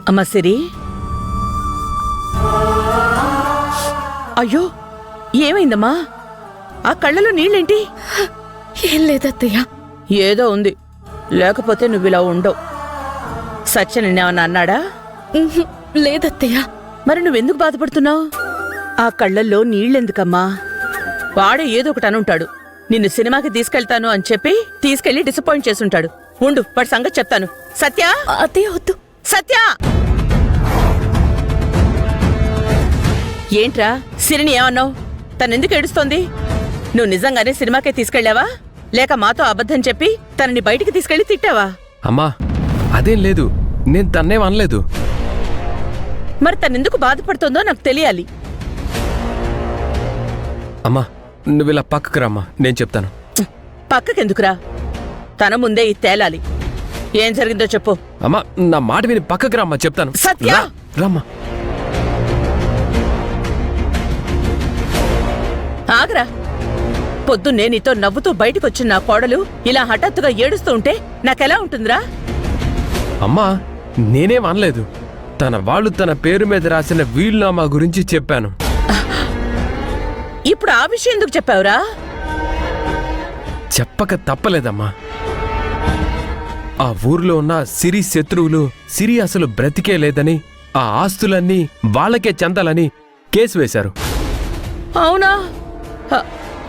అమ్మా సిరి, అయ్యో ఏమైందమ్మా? ఆ కళ్ళలో నీళ్ళేంటి? ఏం లేదత్తయ్య. ఏదో ఉంది, లేకపోతే నువ్విలా ఉండవు. సత్య నిన్నేమన్నా అన్నాడా? లేదత్తయ్య. మరి నువ్వెందుకు బాధపడుతున్నావు? ఆ కళ్ళల్లో నీళ్ళెందుకమ్మా? వాడే ఏదో ఒకటి అనుంటాడు. నిన్ను సినిమాకి తీసుకెళ్తాను అని చెప్పి తీసుకెళ్లి డిసప్పాయింట్ చేసుంటాడు. ఉండు, వాడి సంగతి చెప్తాను. సత్య! అత్తయ్య వద్దు. సత్య! ఏంట్రా సిరిని ఏమన్నావు? తనెందుకు ఏడుస్తోంది? నువ్వు నిజంగానే సినిమాకే తీసుకెళ్లావా, లేక మాతో అబద్ధం చెప్పి తనని బయటికి తీసుకెళ్లి తిట్టావా? అమ్మా, అదేం లేదు, నేను తన్నేం అనలేదు. మరి తనెందుకు బాధపడుతోందో నాకు తెలియాలి. అమ్మా, నువ్విలా పక్కకు రామ్మా, నేను చెప్తాను. పక్కకెందుకురా? తన ముందే ఇది తేలాలి. ఏం జరిగిందో చెప్పు. అమ్మా, నా మాట విని పక్కకు రామ్మా, చెప్తాను. సత్య! రామ్మా. ఆగరా. పొద్దున్నే నీతో నవ్వుతూ బయటకొచ్చిన నా కోడలు ఇలా హఠాత్తుగా ఏడుస్తూ ఉంటే నాకెలా ఉంటుందిరా? అమ్మా, నేనేం అనలేదు. తన వాళ్ళు తన పేరు మీద రాసిన వీలునామా గురించి చెప్పాను. ఇప్పుడు ఆ విషయం ఎందుకు చెప్పావురా? చెప్పక తప్పలేదమ్మా. ఆ ఊర్లో ఉన్న సిరి శత్రువులు సిరి అసలు బ్రతికే లేదని, ఆ ఆస్తులన్నీ వాళ్ళకే చెందాలని కేసు వేశారు. అవునా?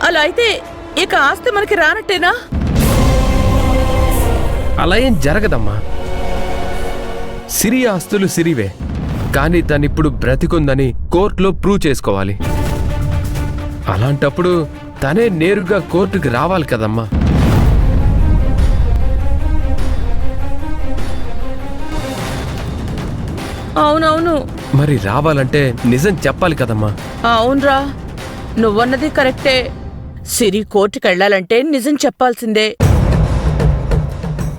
అలా అయితే ఇక ఆస్తి మనకి రానట్టేనా? అలా ఏం జరగదమ్మా. సిరి ఆస్తులు సిరివే, కానీ తనిప్పుడు బ్రతికుందని కోర్టులో ప్రూవ్ చేసుకోవాలి. అలాంటప్పుడు తనే నేరుగా కోర్టుకి రావాలి కదమ్మా. అవునవును. మరి రావాలంటే నిజం చెప్పాలి కదమ్మా. అవునరా, నువ్వన్నది కరెక్టే. సిరి కోర్టుకెళ్లాలంటే నిజం చెప్పాల్సిందే.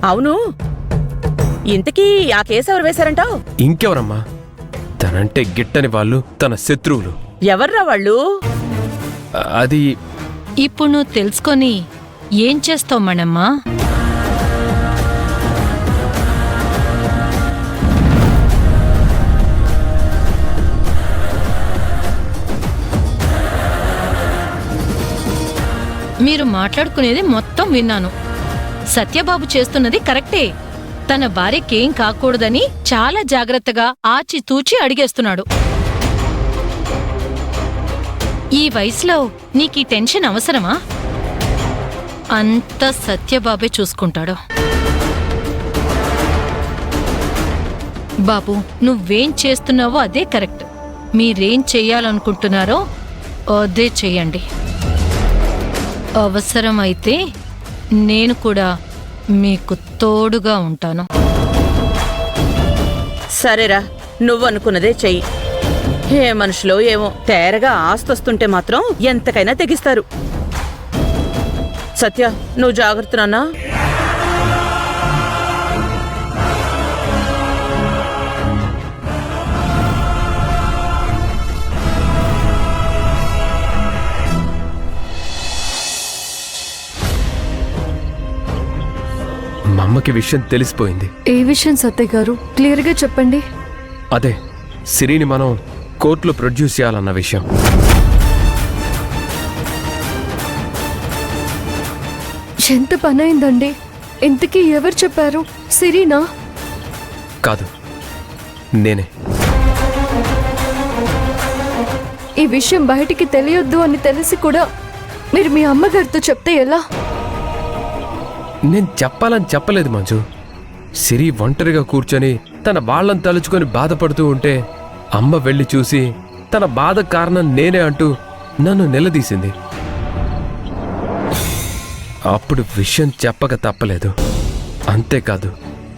అవును, ఇంతకీ ఆ కేసు ఎవరు వేశారంటావు? ఇంకెవరమ్మా? తనంటే గిట్టని వాళ్ళు తన శత్రువులు. ఎవర్రా వాళ్ళు? అది ఇప్పుడు నువ్వు తెలుసుకొని ఏం చేస్తావు మనమ్మా? మీరు మాట్లాడుకునేది మొత్తం విన్నాను. సత్యబాబు చేస్తున్నది కరెక్టే. తన భార్యకేం కాకూడదని చాలా జాగ్రత్తగా ఆచితూచి అడిగేస్తున్నాడు. ఈ వయసులో నీకీ టెన్షన్ అవసరమా? అంత సత్యబాబే చూసుకుంటాడు. బాబు, నువ్వేం చేస్తున్నావో అదే కరెక్ట్. మీరేం చెయ్యాలనుకుంటున్నారో అదే చెయ్యండి. అవసరమైతే నేను కూడా మీకు తోడుగా ఉంటాను. సరేరా, నువ్వనుకున్నదే చెయ్యి. ఏ మనుషులో ఏమో, తేరగా ఆస్తొస్తుంటే మాత్రం ఎంతకైనా తెగిస్తారు. సత్య, నువ్వు జాగ్రత్త నాన్నా. మా అమ్మకి విషయం తెలిసిపోయింది. ఏ విషయం సత్య గారు? క్లియర్గా చెప్పండి. అదే, సిరిని మనం కోర్టులో ప్రొడ్యూస్ చేయాలన్న విషయం. ఎంత పనైందండి? ఇంతకీ ఎవరు చెప్పారు? సిరీనా? కాదు, నేనే. ఈ విషయం బయటికి తెలియొద్దు అని తెలిసి కూడా మీరు మీ అమ్మగారితో చెప్తే ఎలా? నేను చెప్పాలని చెప్పలేదు మంజు. సిరి ఒంటరిగా కూర్చొని తన వాళ్ళని తలుచుకొని బాధపడుతూ ఉంటే అమ్మ వెళ్ళి చూసి తన బాధ కారణం నేనే అంటూ నన్ను నిలదీసింది. అప్పుడు విషయం చెప్పక తప్పలేదు. అంతేకాదు,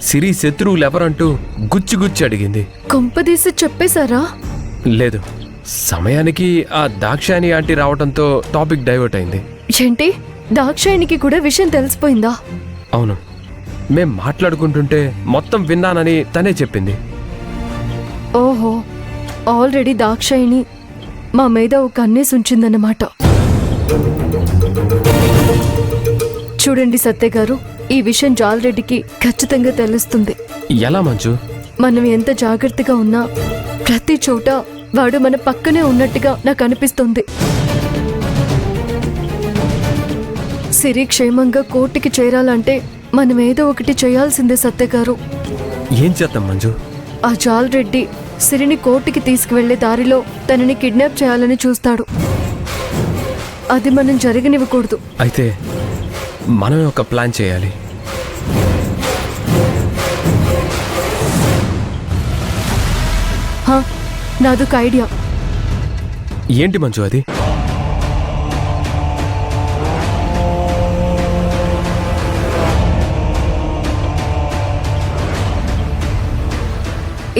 సిరి శత్రువులెవరంటూ గుచ్చి అడిగింది. కొంపదీసి చెప్పేశారా? లేదు, సమయానికి ఆ దాక్షాయణి ఆంటీ రావడంతో టాపిక్ డైవర్ట్ అయింది. ఏంటి, దాక్షాయణికి కూడా విషయం తెలిసిపోయిందా? అవును, మేం మాట్లాడుకుంటుంటే మొత్తం విన్నానని తనే చెప్పింది. ఓహో, ఆల్రెడీ దాక్షాయిని మా మీద ఒక కన్నేసి ఉంచిందన్నమాట. చూడండి సత్య గారు, ఈ విషయం జాలరెడ్డికి ఖచ్చితంగా తెలుస్తుంది. ఎలా మంజు? మనం ఎంత జాగ్రత్తగా ఉన్నా ప్రతి చోట వాడు మన పక్కనే ఉన్నట్టుగా నాకు అనిపిస్తుంది. సిరి క్షేమంగా కోర్టుకి చేరాలంటే మనం ఏదో ఒకటి చేయాల్సిందే సత్య గారు. ఏం చేద్దాం మంజు? ఆ జాల్ రెడ్డి సిరిని కోర్టుకి తీసుకువెళ్లే దారిలో తనని కిడ్నాప్ చేయాలని చూస్తాడు. అది మనం జరగనివ్వకూడదు. అయితే మనమే ఒక ప్లాన్ చేయాలి. హా, నాదొక ఐడియా. ఏంటి మంజు అది?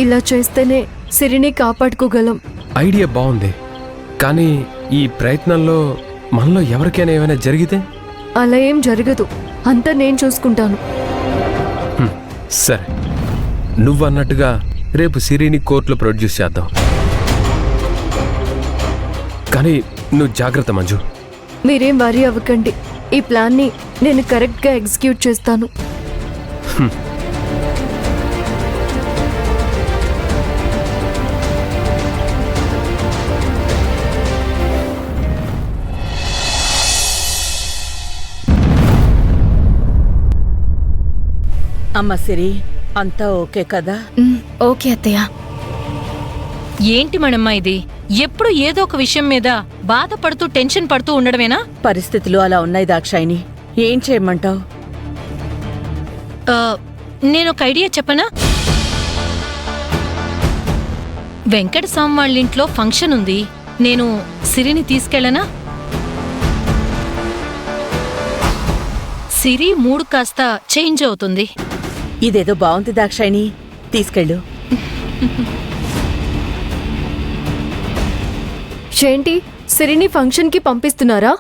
ఇలా చేస్తేనే సిరిని కాపాడుకోగలం. ఐడియా బాగుంది, కానీ ఈ ప్రయత్నంలో మనలో ఎవరికైనా ఏమైనా జరిగితే? అలా ఏం జరగదు, అంతా నేను చూసుకుంటాను. సరే, నువ్వన్నట్టుగా రేపు సిరిని కోర్టులో ప్రొడ్యూస్ చేద్దాం. కానీ నువ్వు జాగ్రత్త మంజు. మీరేం వరీ అవ్వకండి, ఈ ప్లాన్ని నేను కరెక్ట్గా ఎగ్జిక్యూట్ చేస్తాను. అమ్మ సిరి, అంతా ఓకే కదా? ఓకే అత్తయ్య. ఏంటి మనమ్మా ఇది? ఎప్పుడు ఏదో ఒక విషయం మీద బాధపడుతూ టెన్షన్ పడుతూ ఉండడమేనా? పరిస్థితులు అలా ఉన్నాయి దాక్షాయిని, ఏం చేయమంటావు? నేనొక ఐడియా చెప్పనా? వెంకట స్వామి వాళ్ళింట్లో ఫంక్షన్ ఉంది, నేను సిరిని తీసుకెళ్ళనా? సిరి మూడు కాస్త చేంజ్ అవుతుంది. ఇదేదో బాగుంది దాక్షాయిని, తీసుకెళ్ళు. ఏంటి, సిరిని ఫంక్షన్కి పంపిస్తున్నారా?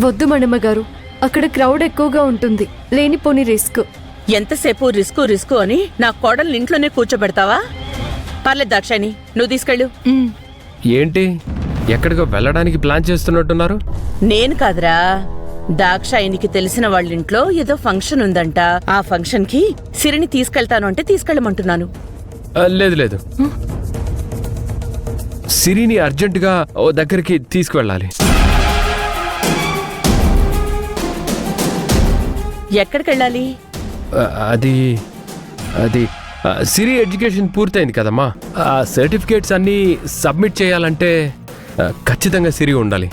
వద్దు మణమ్మ గారు, అక్కడ క్రౌడ్ ఎక్కువగా ఉంటుంది, లేనిపోని రిస్క్. ఎంతసేపు రిస్కు రిస్కు అని నా కోడల్ని ఇంట్లోనే కూర్చోబెడతావా? పర్లేదు దాక్షాయిని, నువ్వు తీసుకెళ్ళు. ఏంటి, ఎక్కడికో వెళ్ళడానికి ప్లాన్ చేస్తున్నట్టున్నారు? నేను కాదురా, దాక్షాయినికి తెలిసిన వాళ్ళింట్లో ఏదో ఫంక్షన్ ఉందంట. ఆ ఫంక్షన్ కి సిరిని తీసుకెళ్తాను అంటే తీసుకెళ్ళమంటున్నాను. లేదు లేదు, సిరిని అర్జెంటుగా ఓ దగ్గరికి తీసుకువెళ్ళాలి. ఎక్కడికెళ్ళాలి? అది అది సిరి ఎడ్యుకేషన్ పూర్తయింది కదమ్మా, ఆ సర్టిఫికేట్స్ అన్నీ సబ్మిట్ చేయాలంటే ఖచ్చితంగా సిరి ఉండాలి.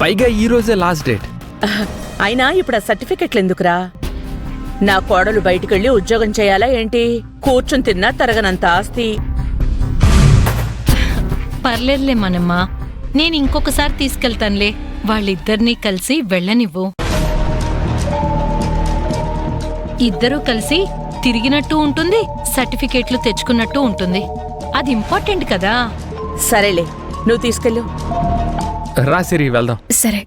పైగా ఈరోజే లాస్ట్ డేట్. అయినా ఇప్పుడు ఆ సర్టిఫికెట్లు ఎందుకురా? నా కోడలు బయటికెళ్ళి ఉద్యోగం చేయాలా ఏంటి? కూర్చుని తిన్నా తరగనంత ఆస్తి. పర్లేదులే మనమ్మా, నేను ఇంకొకసారి తీసుకెళ్తానులే. వాళ్ళిద్దరినీ కలిసి వెళ్ళనివ్వు. ఇద్దరూ కలిసి తిరిగినట్టు ఉంటుంది, సర్టిఫికేట్లు తెచ్చుకున్నట్టు ఉంటుంది. అది ఇంపార్టెంట్ కదా. సరేలే, నువ్వు తీసుకెళ్ళు. రా సిరి, వెళ్దాం. సరే.